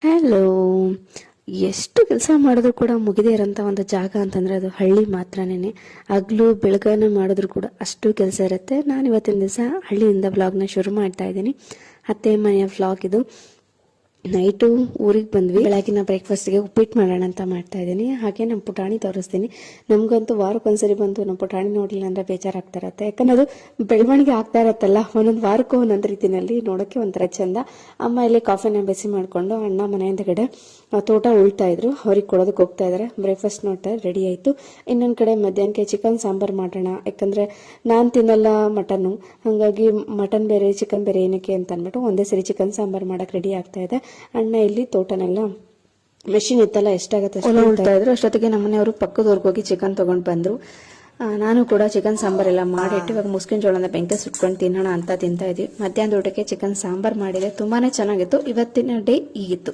Hello. ಎಷ್ಟು ಕೆಲಸ ಮಾಡಿದ್ರು ಕೂಡ ಮುಗಿದೇ ಇರೋಂಥ ಒಂದು ಜಾಗ ಅಂತಂದರೆ ಅದು ಹಳ್ಳಿ ಮಾತ್ರನೇ. ಹಗಲು ಬೆಳಗಾನ ಮಾಡಿದ್ರು ಕೂಡ ಅಷ್ಟು ಕೆಲಸ ಇರುತ್ತೆ. ನಾನು ಇವತ್ತಿನ ದಿವಸ ಹಳ್ಳಿಯಿಂದ ವ್ಲಾಗ್ನ ಶುರು ಮಾಡ್ತಾ ಇದ್ದೀನಿ. ಅತ್ತೆ ಮನೆಯ ವ್ಲಾಗ್ ಇದು. ನೈಟು ಊರಿಗೆ ಬಂದ್ವಿ. ಬೆಳಗಿನ ಬ್ರೇಕ್ಫಾಸ್ಟ್ಗೆ ಉಪ್ಪಿಟ್ಟು ಮಾಡೋಣ ಅಂತ ಮಾಡ್ತಾ ಇದ್ದೀನಿ. ಹಾಗೆ ನಮ್ಮ ಪುಟಾಣಿ ತೋರಿಸ್ತೀನಿ. ನಮಗಂತೂ ವಾರಕ್ಕೊಂದ್ಸರಿ ಬಂತು ನಮ್ಮ ಪುಟಾಣಿ ನೋಡಲಿಲ್ಲ ಅಂದರೆ ಬೇಜಾರಾಗ್ತಾ ಇರತ್ತೆ. ಯಾಕಂದ್ರೆ ಅದು ಬೆಳವಣಿಗೆ ಆಗ್ತಾ ಇರತ್ತಲ್ಲ, ಒಂದೊಂದು ವಾರಕ್ಕೂ ಒಂದೊಂದು ರೀತಿಯಲ್ಲಿ ನೋಡೋಕ್ಕೆ ಒಂಥರ ಚೆಂದ. ಅಮ್ಮ ಇಲ್ಲಿ ಕಾಫಿನ ಬಿಸಿ ಮಾಡಿಕೊಂಡು ಅಣ್ಣ ಮನೆ ಹಿಂದ್ಗಡೆ ತೋಟ ಉಳ್ತಾ ಇದ್ರು, ಅವ್ರಿಗೆ ಕೊಡೋದಕ್ಕೆ ಹೋಗ್ತಾ ಇದ್ದಾರೆ. ಬ್ರೇಕ್ಫಾಸ್ಟ್ ನೋಡ್ತಾ ರೆಡಿ ಆಯಿತು. ಇನ್ನೊಂದು ಕಡೆ ಮಧ್ಯಾಹ್ನಕ್ಕೆ ಚಿಕನ್ ಸಾಂಬಾರು ಮಾಡೋಣ. ಯಾಕಂದರೆ ನಾನು ತಿನ್ನಲ್ಲ ಮಟನ್ನು, ಹಾಗಾಗಿ ಮಟನ್ ಬೇರೆ ಚಿಕನ್ ಬೇರೆ ಏನಕ್ಕೆ ಅಂತ ಅಂದ್ಬಿಟ್ಟು ಒಂದೇ ಸರಿ ಚಿಕನ್ ಸಾಂಬಾರು ಮಾಡೋಕ್ಕೆ ರೆಡಿ ಆಗ್ತಾ ಇದೆ. ಅಣ್ಣ ಇಲ್ಲಿ ತೋಟನೆಲ್ಲ ಮೆಷಿನ್ ಇತ್ತಲ್ಲ ಎಷ್ಟಾಗತ್ತೆ ಅಷ್ಟು ಉಳ್ತಾ ಇದ್ರು. ಅಷ್ಟೊತ್ತಿಗೆ ನಮ್ಮನೆಯವರು ಪಕ್ಕದವ್ರಿಗೆ ಹೋಗಿ ಚಿಕನ್ ತೊಗೊಂಡು ಬಂದರು. ನಾನು ಕೂಡ ಚಿಕನ್ ಸಾಂಬಾರೆಲ್ಲ ಮಾಡಿಟ್ಟು ಇವಾಗ ಮುಸ್ಕಿನ ಜೋಳನ ಬೆಂಕಿ ಸುಟ್ಕೊಂಡು ತಿನ್ನೋಣ ಅಂತ ತಿಂತಾ ಇದ್ವಿ. ಮಧ್ಯಾಹ್ನದ ಊಟಕ್ಕೆ ಚಿಕನ್ ಸಾಂಬಾರು ಮಾಡಿದೆ, ತುಂಬಾ ಚೆನ್ನಾಗಿತ್ತು. ಇವತ್ತಿನ ಡೇ ಹೀಗಿತ್ತು.